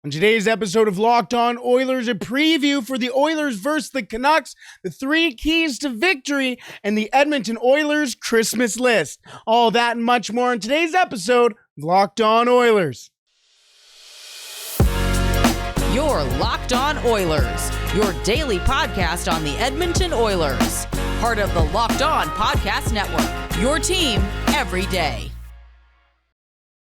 On today's episode of Locked On Oilers, a preview for the Oilers versus the Canucks, the 3 keys to victory, and the Edmonton Oilers Christmas list. All that and much more in today's episode of Locked On Oilers. You're Locked On Oilers, your daily podcast on the Edmonton Oilers. Part of the Locked On Podcast Network, your team every day.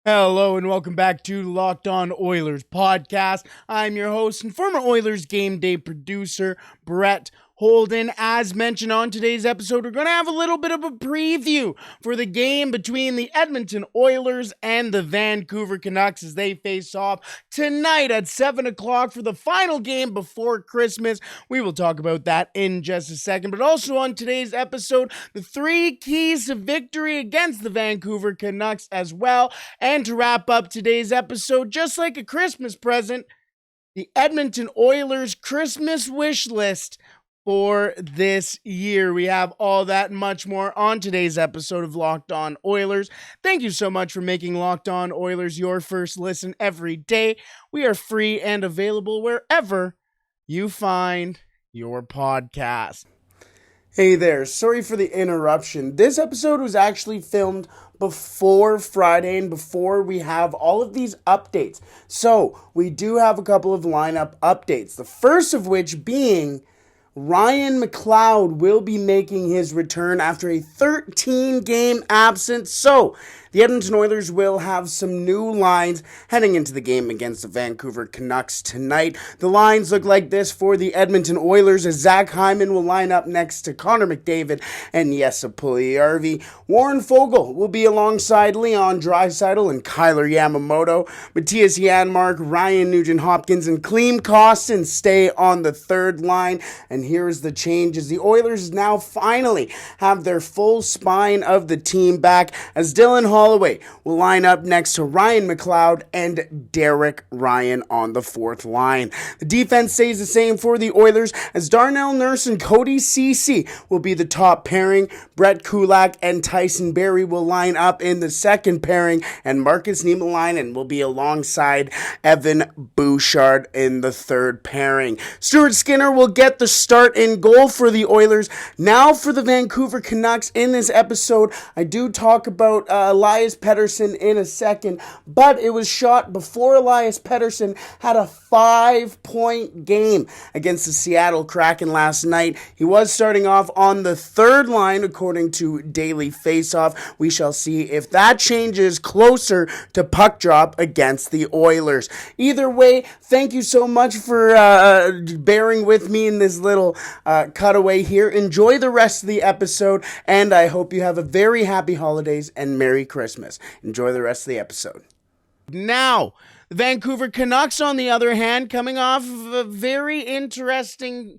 Hello and welcome back to Locked On Oilers podcast. I'm your host and former Oilers game day producer, Brett Holden. As mentioned on today's episode, we're going to have a little bit of a preview for the game between the Edmonton Oilers and the Vancouver Canucks as they face off tonight at 7 o'clock for the final game before Christmas. We will talk about that in just a second. But also on today's episode, the 3 keys to victory against the Vancouver Canucks as well. And to wrap up today's episode, just like a Christmas present, the Edmonton Oilers Christmas Wishlist for this year. We have all that and much more on today's episode of Locked On Oilers. Thank you so much for making Locked On Oilers your first listen every day. We are free and available wherever you find your podcast. Hey there, sorry for the interruption. This episode was actually filmed before Friday and before we have all of these updates. So we do have a couple of lineup updates. The first of which being Ryan McLeod will be making his return after a 13-game absence. So the Edmonton Oilers will have some new lines heading into the game against the Vancouver Canucks tonight. The lines look like this for the Edmonton Oilers as Zach Hyman will line up next to Connor McDavid and Jesse Puljujärvi. Warren Foegele will be alongside Leon Draisaitl and Kyler Yamamoto. Matthias Janmark, Ryan Nugent-Hopkins, and Klim Kostin stay on the third line. And here's the change as the Oilers now finally have their full spine of the team back as Dylan Holloway will line up next to Ryan McLeod and Derek Ryan on the fourth line. The defense stays the same for the Oilers as Darnell Nurse and Cody Ceci will be the top pairing. Brett Kulak and Tyson Barrie will line up in the second pairing, and Marcus Niemelainen will be alongside Evan Bouchard in the third pairing. Stuart Skinner will get the start in goal for the Oilers. Now for the Vancouver Canucks in this episode, I do talk about Elias Pettersson in a second, but it was shot before Elias Pettersson had a 5-point game against the Seattle Kraken last night. He was starting off on the third line according to Daily Faceoff. We shall see if that changes closer to puck drop against the Oilers. Either way, thank you so much for bearing with me in this little cutaway here. Enjoy the rest of the episode, and I hope you have a very happy holidays and Merry Christmas. Enjoy the rest of the episode. Now, the Vancouver Canucks, on the other hand, coming off of a very interesting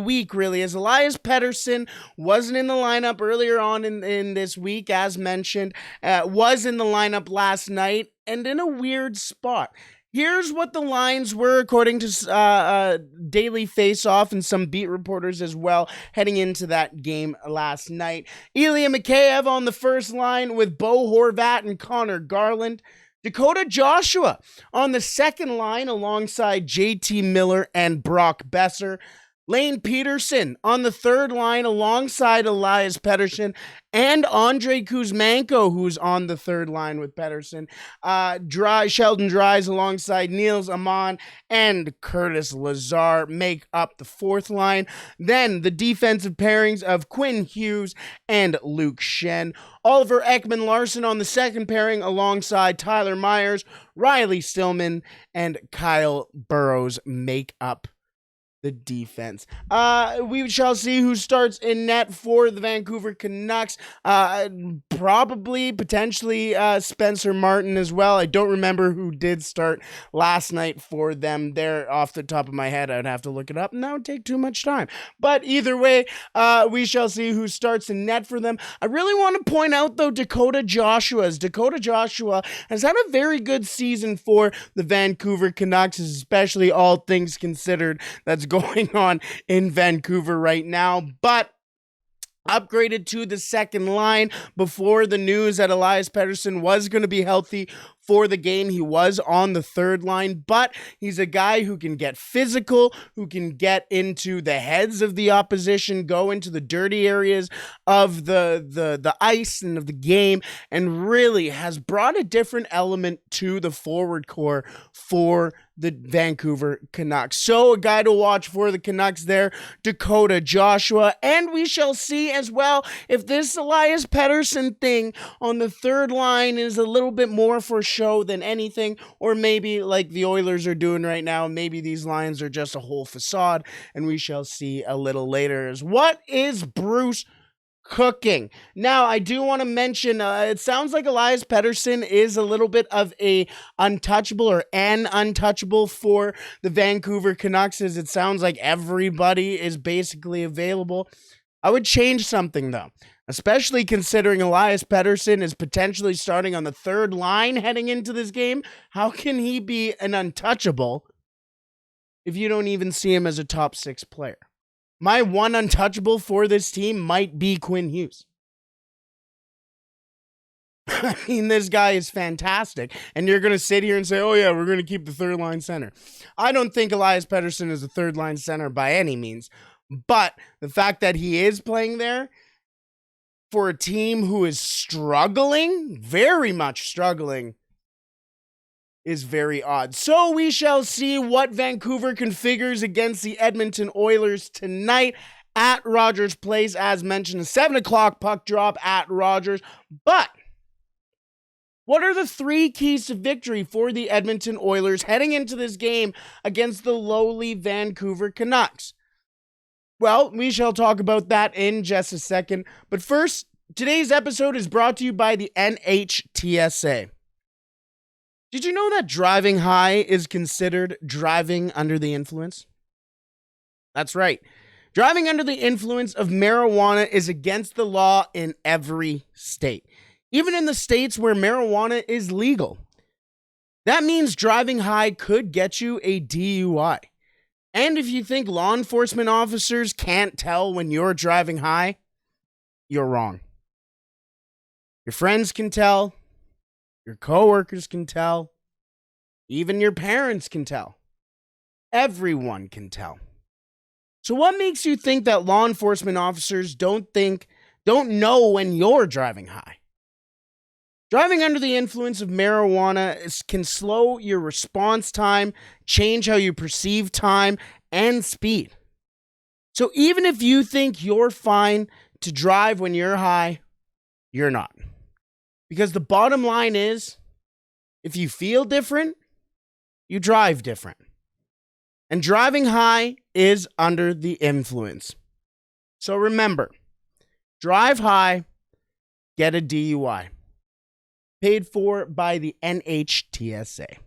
week, really, as Elias Pettersson wasn't in the lineup earlier on in this week, as mentioned, was in the lineup last night, and in a weird spot. Here's what the lines were according to Daily Faceoff and some beat reporters as well heading into that game last night. Ilya Mikheyev on the first line with Bo Horvat and Connor Garland. Dakota Joshua on the second line alongside JT Miller and Brock Besser. Lane Peterson on the third line alongside Elias Pettersson and Andrei Kuzmenko, who's on the third line with Pettersson. Sheldon Dries alongside Niels Aman and Curtis Lazar make up the fourth line. Then the defensive pairings of Quinn Hughes and Luke Schenn. Oliver Ekman-Larsson on the second pairing alongside Tyler Myers, Riley Stillman, and Kyle Burrows make up the defense. We shall see who starts in net for the Vancouver Canucks. Potentially Spencer Martin as well. I don't remember who did start last night for them there off the top of my head. I'd have to look it up, and that would take too much time. But either way, we shall see who starts in net for them. I really want to point out, though, Dakota Joshua has had a very good season for the Vancouver Canucks, especially all things considered that's going on in Vancouver right now, but upgraded to the second line before the news that Elias Pettersson was going to be healthy for the game. He was on the third line, but he's a guy who can get physical, who can get into the heads of the opposition, go into the dirty areas of the ice and of the game, and really has brought a different element to the forward core for the Vancouver Canucks. So a guy to watch for the Canucks there, Dakota Joshua, and we shall see as well if this Elias Pettersson thing on the third line is a little bit more for show than anything, or maybe like the Oilers are doing right now, maybe these lines are just a whole facade, and we shall see a little later. Is what is Bruce cooking? Now, I do want to mention, it sounds like Elias Pettersson is a little bit of a untouchable or an untouchable for the Vancouver Canucks, as it sounds like everybody is basically available. I would change something though, especially considering Elias Pettersson is potentially starting on the third line heading into this game. How can he be an untouchable if you don't even see him as a top 6 player? My one untouchable for this team might be Quinn Hughes. I mean, this guy is fantastic. And you're going to sit here and say, oh yeah, we're going to keep the third line center. I don't think Elias Pettersson is a third line center by any means. But the fact that he is playing there for a team who is struggling, very much struggling, is very odd. So we shall see what Vancouver configures against the Edmonton Oilers tonight at Rogers Place. As mentioned, a 7 o'clock puck drop at Rogers. But what are the 3 keys to victory for the Edmonton Oilers heading into this game against the lowly Vancouver Canucks? Well, we shall talk about that in just a second. But first, today's episode is brought to you by the NHTSA. Did you know that driving high is considered driving under the influence? That's right. Driving under the influence of marijuana is against the law in every state, even in the states where marijuana is legal. That means driving high could get you a DUI. And if you think law enforcement officers can't tell when you're driving high, you're wrong. Your friends can tell. Your coworkers can tell. Even your parents can tell. Everyone can tell. So what makes you think that law enforcement officers don't know when you're driving high? Driving under the influence of marijuana can slow your response time, change how you perceive time and speed. So even if you think you're fine to drive when you're high, you're not. Because the bottom line is, if you feel different, you drive different. And driving high is under the influence. So remember, drive high, get a DUI. Paid for by the NHTSA.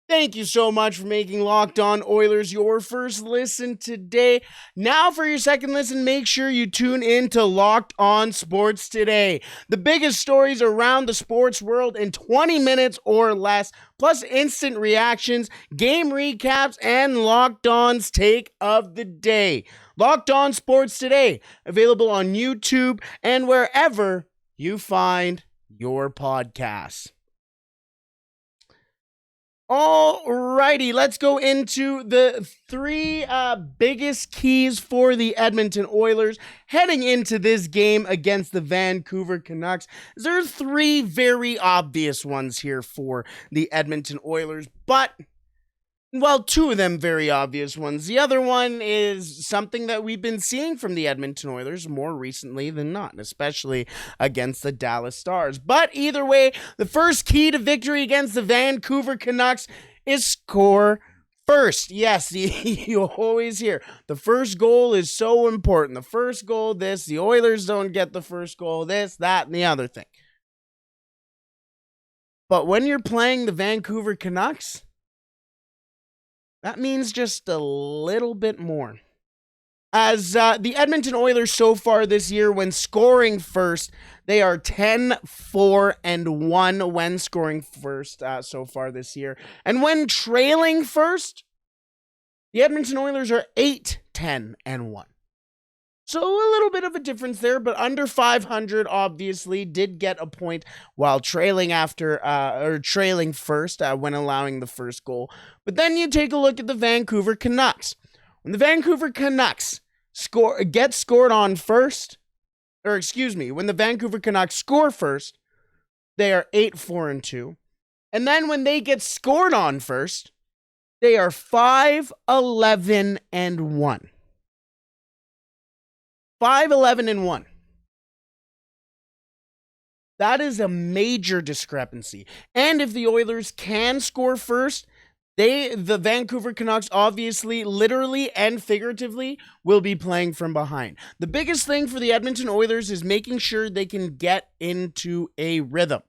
Thank you so much for making Locked On Oilers your first listen today. Now for your second listen, make sure you tune in to Locked On Sports Today. The biggest stories around the sports world in 20 minutes or less, plus instant reactions, game recaps, and Locked On's take of the day. Locked On Sports Today, available on YouTube and wherever you find your podcasts. Alrighty, let's go into the 3 biggest keys for the Edmonton Oilers heading into this game against the Vancouver Canucks. There are 3 very obvious ones here for the Edmonton Oilers, but, well, 2 of them very obvious ones. The other one is something that we've been seeing from the Edmonton Oilers more recently than not, especially against the Dallas Stars. But either way, the first key to victory against the Vancouver Canucks is score first. Yes, you always hear the first goal is so important. The first goal, this, the Oilers don't get the first goal, this, that, and the other thing. But when you're playing the Vancouver Canucks, that means just a little bit more. As the Edmonton Oilers so far this year, when scoring first, they are 10-4-1 when scoring first so far this year. And when trailing first, the Edmonton Oilers are 8-10-1. So a little bit of a difference there, but under 500 obviously did get a point while trailing trailing first when allowing the first goal. But then you take a look at the Vancouver Canucks. When the Vancouver Canucks get scored on first, when the Vancouver Canucks score first, they are 8-4-2. And then when they get scored on first, they are 5-11-1. 5-11-1. That is a major discrepancy. And if the Oilers can score first, the Vancouver Canucks obviously, literally and figuratively, will be playing from behind. The biggest thing for the Edmonton Oilers is making sure they can get into a rhythm.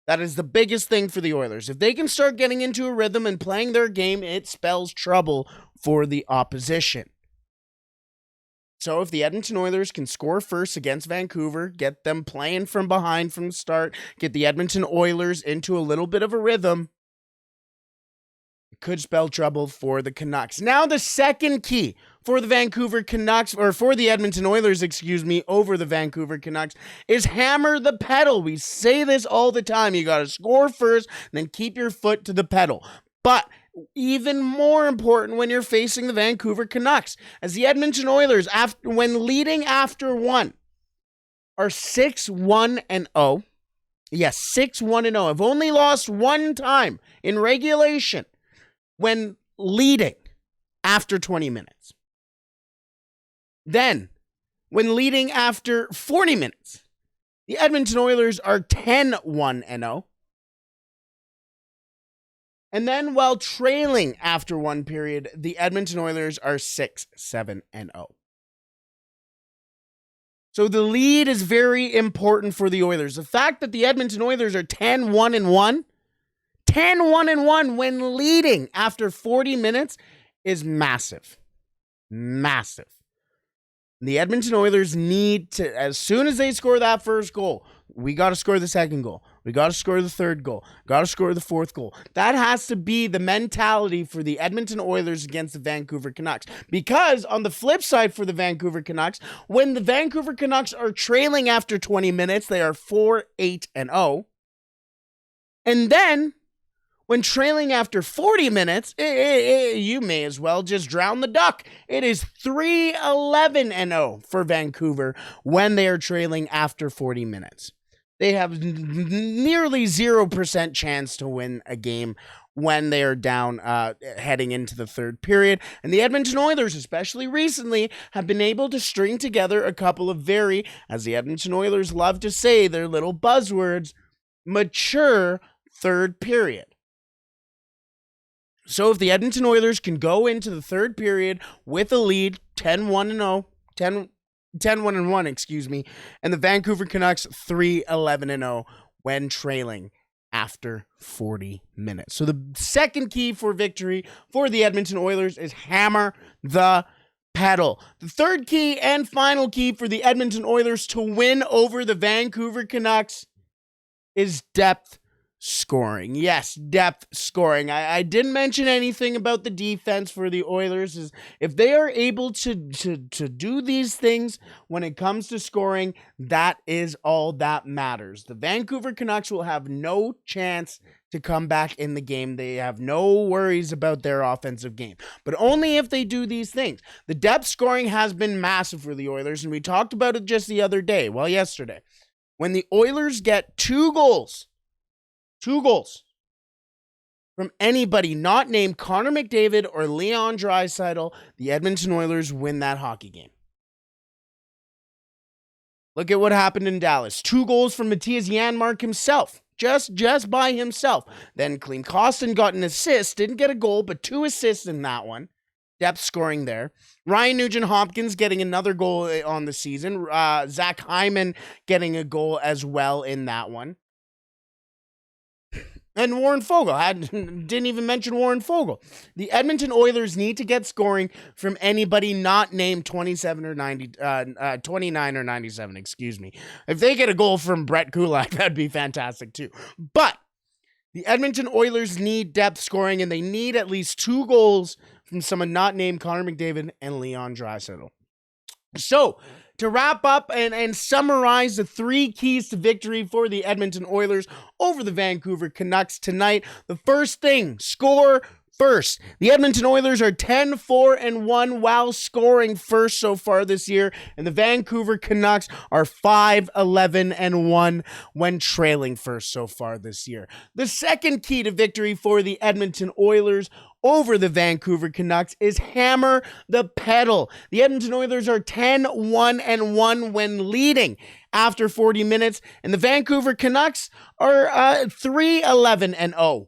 That is the biggest thing for the Oilers. If they can start getting into a rhythm and playing their game, it spells trouble for the opposition. So if the Edmonton Oilers can score first against Vancouver, get them playing from behind from the start, get the Edmonton Oilers into a little bit of a rhythm, it could spell trouble for the Canucks. Now the second key for the Vancouver Canucks, or for the Edmonton Oilers, over the Vancouver Canucks, is hammer the pedal. We say this all the time. You got to score first, and then keep your foot to the pedal. But even more important when you're facing the Vancouver Canucks, as the Edmonton Oilers, when leading after one, are 6-1-0. Yes, 6-1-0. Have only lost one time in regulation when leading after 20 minutes. Then, when leading after 40 minutes, the Edmonton Oilers are 10-1-0. And then while trailing after one period, the Edmonton Oilers are 6-7-0. So the lead is very important for the Oilers. The fact that the Edmonton Oilers are 10-1-1 when leading after 40 minutes is massive. Massive. The Edmonton Oilers need to, as soon as they score that first goal, we got to score the second goal. We got to score the third goal. Got to score the fourth goal. That has to be the mentality for the Edmonton Oilers against the Vancouver Canucks. Because on the flip side for the Vancouver Canucks, when the Vancouver Canucks are trailing after 20 minutes, they are 4-8-0. And then when trailing after 40 minutes, you may as well just drown the duck. It is 3-11-0 for Vancouver when they are trailing after 40 minutes. They have nearly 0% chance to win a game when they are down heading into the third period. And the Edmonton Oilers, especially recently, have been able to string together a couple of very, as the Edmonton Oilers love to say, their little buzzwords, mature third period. So if the Edmonton Oilers can go into the third period with a lead, 10-1-1, and the Vancouver Canucks 3-11-0 when trailing after 40 minutes. So the second key for victory for the Edmonton Oilers is hammer the pedal. The third key and final key for the Edmonton Oilers to win over the Vancouver Canucks is depth scoring. Yes, depth scoring. I didn't mention anything about the defense for the Oilers. Is if they are able to do these things when it comes to scoring, that is all that matters. The Vancouver Canucks will have no chance to come back in the game. They have no worries about their offensive game, but only if they do these things. The depth scoring has been massive for the Oilers, and we talked about it just the other day. Well, yesterday, when the Oilers get two goals from anybody not named Connor McDavid or Leon Draisaitl, the Edmonton Oilers win that hockey game. Look at what happened in Dallas. 2 goals from Matthias Janmark himself, just by himself. Then Klim Kostin got an assist, didn't get a goal, but 2 assists in that one. Depth scoring there. Ryan Nugent-Hopkins getting another goal on the season. Zach Hyman getting a goal as well in that one. And Warren Foegele. Didn't even mention Warren Foegele. The Edmonton Oilers need to get scoring from anybody not named 29 or 97, If they get a goal from Brett Kulak, that'd be fantastic too. But the Edmonton Oilers need depth scoring, and they need at least 2 goals from someone not named Connor McDavid and Leon Draisaitl. So, to wrap up and summarize the 3 keys to victory for the Edmonton Oilers over the Vancouver Canucks tonight, the first thing, score first. The Edmonton Oilers are 10-4-1 while scoring first so far this year, and the Vancouver Canucks are 5-11-1 when trailing first so far this year. The second key to victory for the Edmonton Oilers over the Vancouver Canucks is hammer the pedal. The Edmonton Oilers are 10-1-1 when leading after 40 minutes, and the Vancouver Canucks are 3-11-0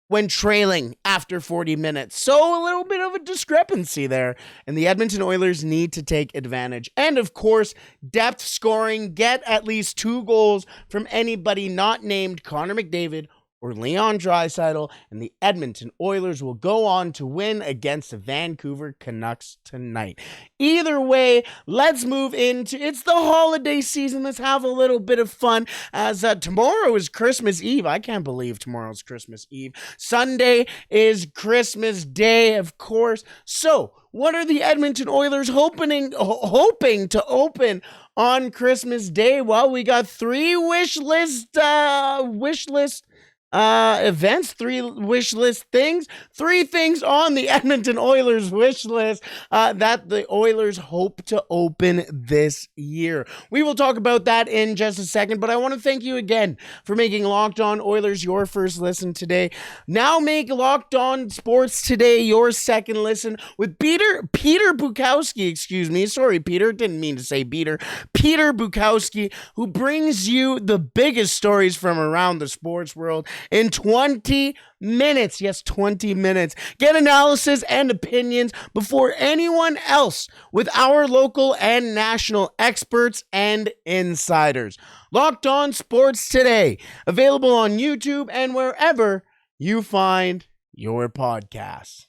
when trailing after 40 minutes. So a little bit of a discrepancy there, and the Edmonton Oilers need to take advantage. And of course, depth scoring, get at least 2 goals from anybody not named Connor McDavid or Leon Draisaitl, and the Edmonton Oilers will go on to win against the Vancouver Canucks tonight. Either way, let's move into, it's the holiday season. Let's have a little bit of fun as tomorrow is Christmas Eve. I can't believe tomorrow's Christmas Eve. Sunday is Christmas Day, of course. So, what are the Edmonton Oilers hoping to open on Christmas Day? Well, we got 3 wish list events, 3 wish list things, 3 things on the Edmonton Oilers wish list that the Oilers hope to open this year. We will talk about that in just a second, but I want to thank you again for making Locked On Oilers your first listen today. Now make Locked On Sports Today your second listen with Peter Bukowski, sorry, Peter, didn't mean to say Peter Bukowski, who brings you the biggest stories from around the sports world in 20 minutes. Yes, 20 minutes. Get analysis and opinions before anyone else with our local and national experts and insiders. Locked On Sports Today, available on YouTube and wherever you find your podcasts.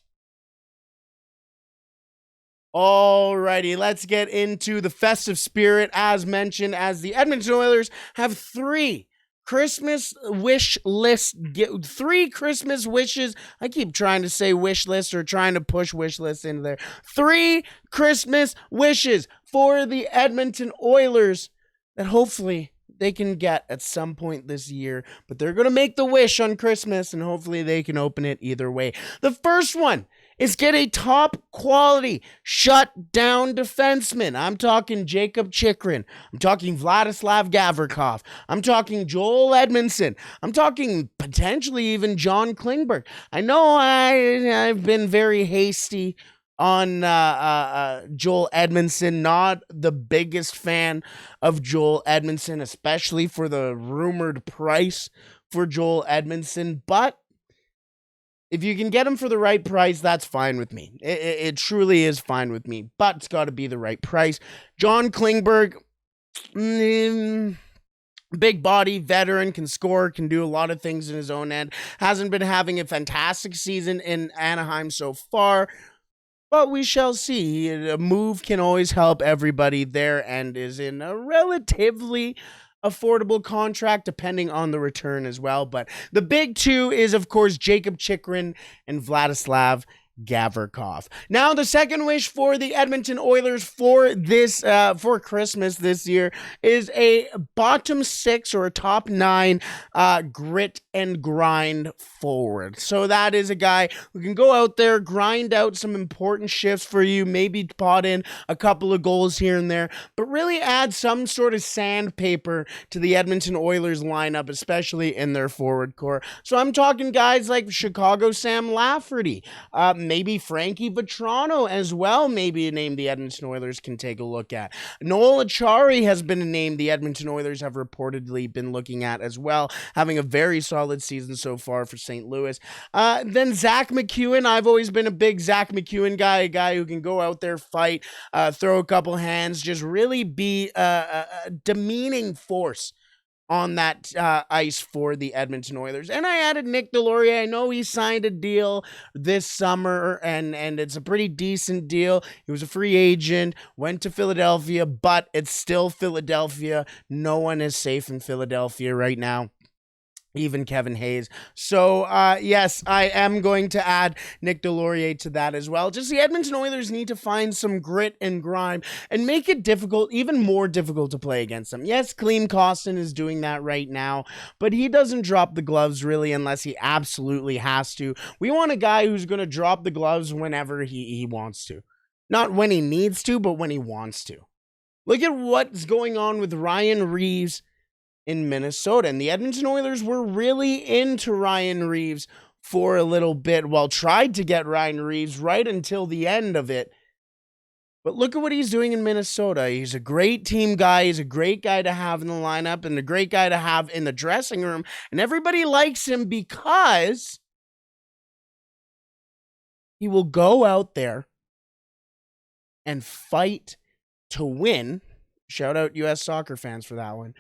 Alrighty, let's get into the festive spirit as mentioned, as the Edmonton Oilers have 3 Christmas wish list, 3 Christmas wishes. I keep trying to say wish list or trying to push wish lists into there. 3 Christmas wishes for the Edmonton Oilers that hopefully they can get at some point this year, but they're going to make the wish on Christmas and hopefully they can open it either way. The first one is get a top quality shutdown defenseman. I'm talking Jacob Chychrun. I'm talking Vladislav Gavrikov. I'm talking Joel Edmondson. I'm talking potentially even John Klingberg. I know I've been very hasty on Joel Edmondson. Not the biggest fan of Joel Edmondson, especially for the rumored price for Joel Edmondson, but if you can get him for the right price, that's fine with me. It truly is fine with me, but it's got to be the right price. John Klingberg, big body, veteran, can score, can do a lot of things in his own end. Hasn't been having a fantastic season in Anaheim so far, but we shall see. A move can always help everybody there and is in a relatively affordable contract depending on the return as well. But the big 2 is, of course, Jacob Chychrun and Vladislav Gavrikov. Now, the second wish for the Edmonton Oilers for this for Christmas this year is a bottom 6 or a top 9 grit and grind forward. So that is a guy who can go out there, grind out some important shifts for you, maybe pot in a couple of goals here and there, but really add some sort of sandpaper to the Edmonton Oilers lineup, especially in their forward core. So I'm talking guys like Chicago Sam Lafferty, maybe Frankie Vetrano as well, maybe a name the Edmonton Oilers can take a look at. Noel Acciari has been a name the Edmonton Oilers have reportedly been looking at as well, having a very solid season so far for St. Louis. Then Zach McEwen. I've always been a big Zach McEwen guy, a guy who can go out there, fight, throw a couple hands, just really be a demeaning force on that ice for the Edmonton Oilers. And I added Nick Deslauriers. I know he signed a deal this summer, and it's a pretty decent deal. He was a free agent, went to Philadelphia, but it's still Philadelphia. No one is safe in Philadelphia right now. even Kevin Hayes. So, yes, I am going to add Nick Delorier to that as well. Just the Edmonton Oilers need to find some grit and grime and make it difficult, even more difficult to play against them. Yes, Klim Kostin is doing that right now, but he doesn't drop the gloves really unless he absolutely has to. We want a guy who's going to drop the gloves whenever he wants to. Not when he needs to, but when he wants to. Look at what's going on with Ryan Reeves in Minnesota. And the Edmonton Oilers were really into Ryan Reeves for a little bit. Well, tried to get Ryan Reeves right until the end of it. But look at what he's doing in Minnesota. He's a great team guy. He's a great guy to have in the lineup and a great guy to have in the dressing room. And everybody likes him because he will go out there and fight to win. Shout out U.S. soccer fans for that one.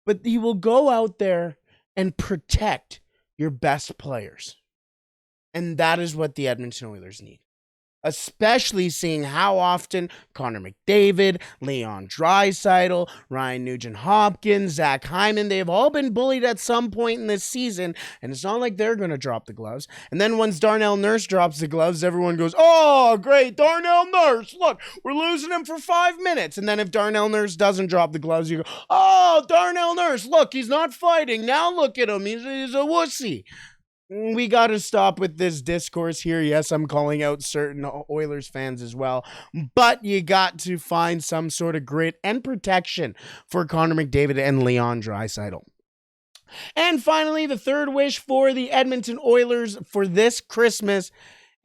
But he will go out there and protect your best players. And that is what the Edmonton Oilers need. Especially seeing how often Connor McDavid, Leon Draisaitl, Ryan Nugent-Hopkins, Zach Hyman, they've all been bullied at some point in this season, and it's not like they're going to drop the gloves. And then once Darnell Nurse drops the gloves, everyone goes, oh, great, Darnell Nurse, look, we're losing him for 5 minutes. And then if Darnell Nurse doesn't drop the gloves, you go, oh, Darnell Nurse, look, he's not fighting. Now look at him, he's a wussy. We got to stop with this discourse here. Yes, I'm calling out certain Oilers fans as well, but you got to find some sort of grit and protection for Connor McDavid and Leon Draisaitl. And finally, the third wish for the Edmonton Oilers for this Christmas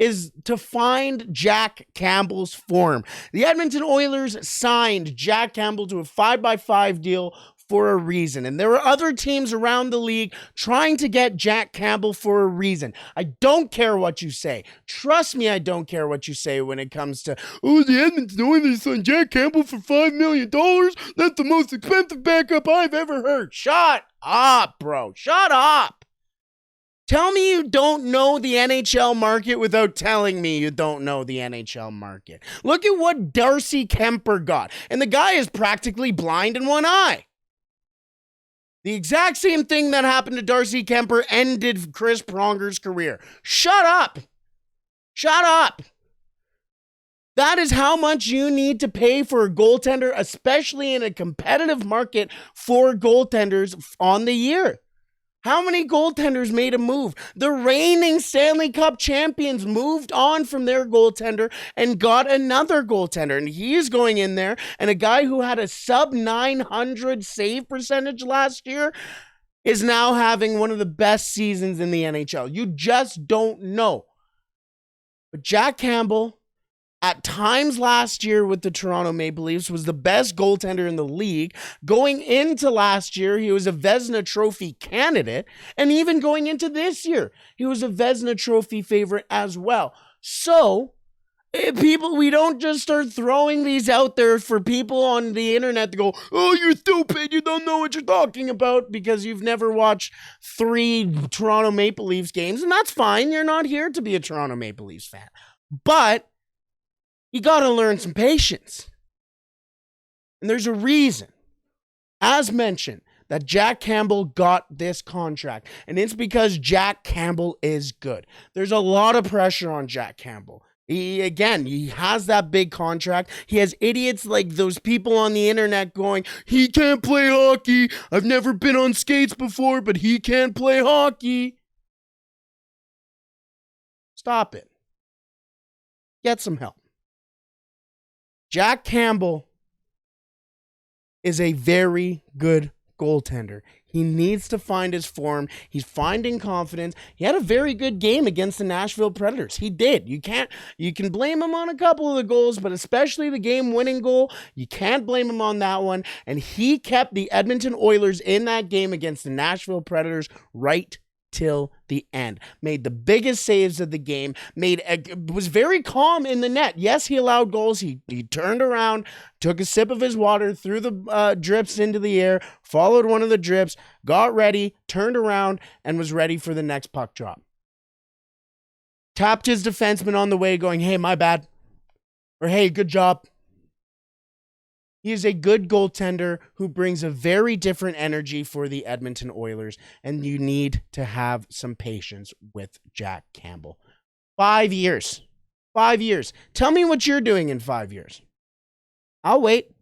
is to find Jack Campbell's form. The Edmonton Oilers signed Jack Campbell to a 5x5 deal for a reason. And there are other teams around the league trying to get Jack Campbell for a reason. I don't care what you say. Trust me, I don't care what you say when it comes to, oh, the Edmonton Oilers signed Jack Campbell for $5 million. That's the most expensive backup I've ever heard. Shut up, bro. Shut up. Tell me you don't know the NHL market without telling me you don't know the NHL market. Look at what Darcy Kuemper got. And the guy is practically blind in one eye. The exact same thing that happened to Darcy Kuemper ended Chris Pronger's career. Shut up. Shut up. That is how much you need to pay for a goaltender, especially in a competitive market for goaltenders on the year. How many goaltenders made a move? The reigning Stanley Cup champions moved on from their goaltender and got another goaltender. And he is going in there. And a guy who had a sub 900 save percentage last year is now having one of the best seasons in the NHL. You just don't know. But Jack Campbell, at times last year with the Toronto Maple Leafs, was the best goaltender in the league. Going into last year, he was a Vezina Trophy candidate. And even going into this year, he was a Vezina Trophy favorite as well. So, people, we don't just start throwing these out there for people on the internet to go, oh, you're stupid, you don't know what you're talking about because you've never watched 3 Toronto Maple Leafs games. And that's fine. You're not here to be a Toronto Maple Leafs fan. But you got to learn some patience. And there's a reason, as mentioned, that Jack Campbell got this contract. And it's because Jack Campbell is good. There's a lot of pressure on Jack Campbell. He has that big contract. He has idiots like those people on the internet going, he can't play hockey. I've never been on skates before, but he can't play hockey. Stop it. Get some help. Jack Campbell is a very good goaltender. He needs to find his form. He's finding confidence. He had a very good game against the Nashville Predators. He did. You can blame him on a couple of the goals, but especially the game-winning goal, you can't blame him on that one. And he kept the Edmonton Oilers in that game against the Nashville Predators right till the end. Made the biggest saves of the game. Was very calm in the net. Yes, he allowed goals. He turned around, took a sip of his water, threw the drips into the air, followed one of the drips, got ready, turned around, and was ready for the next puck drop. Tapped his defenseman on the way going, hey, my bad. Or hey, good job. He is a good goaltender who brings a very different energy for the Edmonton Oilers, and you need to have some patience with Jack Campbell. 5 years. 5 years. Tell me what you're doing in 5 years. I'll wait.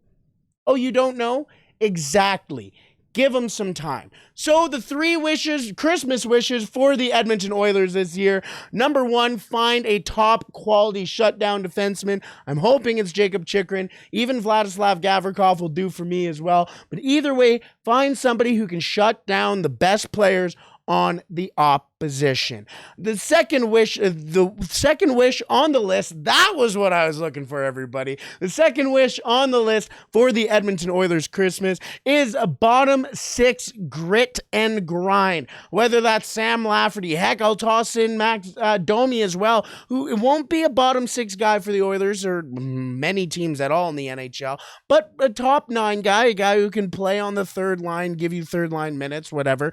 Oh, you don't know? Exactly. Give them some time. So the 3 wishes, Christmas wishes for the Edmonton Oilers this year. Number 1, find a top quality shutdown defenseman. I'm hoping it's Jacob Chychrun. Even Vladislav Gavrikov will do for me as well. But either way, find somebody who can shut down the best players on the opposition. The second wish on the list, that was what I was looking for, everybody. The second wish on the list for the Edmonton Oilers Christmas is a bottom 6 grit and grind. Whether that's Sam Lafferty, heck, I'll toss in Max Domi as well, who it won't be a bottom 6 guy for the Oilers or many teams at all in the NHL, but a top 9 guy, a guy who can play on the third line, give you third line minutes, whatever.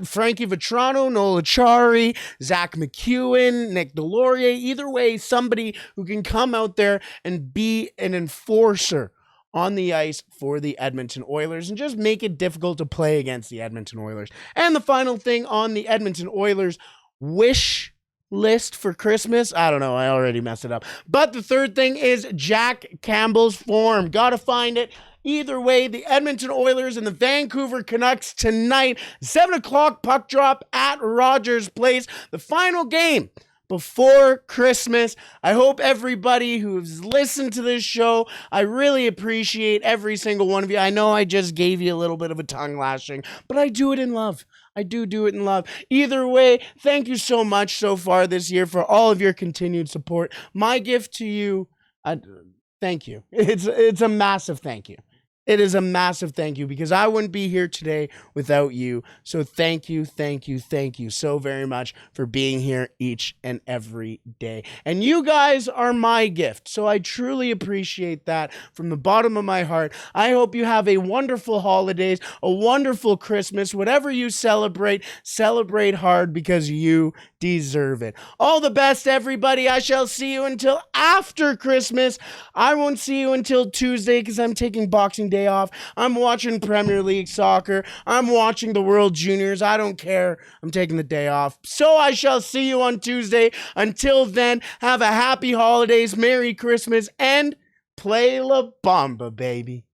Frankie Vetrano, Noel Acciari, Zach McEwen, Nick Delorier, either way, somebody who can come out there and be an enforcer on the ice for the Edmonton Oilers and just make it difficult to play against the Edmonton Oilers. And the final thing on the Edmonton Oilers wish list for Christmas, I don't know, I already messed it up. But the third thing is Jack Campbell's form. Gotta find it. Either way, the Edmonton Oilers and the Vancouver Canucks tonight, 7 o'clock puck drop at Rogers Place, the final game before Christmas. I hope everybody who's listened to this show, I really appreciate every single one of you. I know I just gave you a little bit of a tongue lashing, but I do it in love. I do it in love. Either way, thank you so much so far this year for all of your continued support. My gift to you, thank you. It's a massive thank you. It is a massive thank you because I wouldn't be here today without you. So thank you so very much for being here each and every day. And you guys are my gift. So I truly appreciate that from the bottom of my heart. I hope you have a wonderful holidays, a wonderful Christmas. Whatever you celebrate hard because you deserve it. All the best, everybody. I shall see you until after Christmas. I won't see you until Tuesday because I'm taking Boxing Day off. I'm watching Premier League soccer. I'm watching the World Juniors. I don't care. I'm taking the day off. So I shall see you on Tuesday. Until then, have a happy holidays, Merry Christmas, and play La Bamba, baby.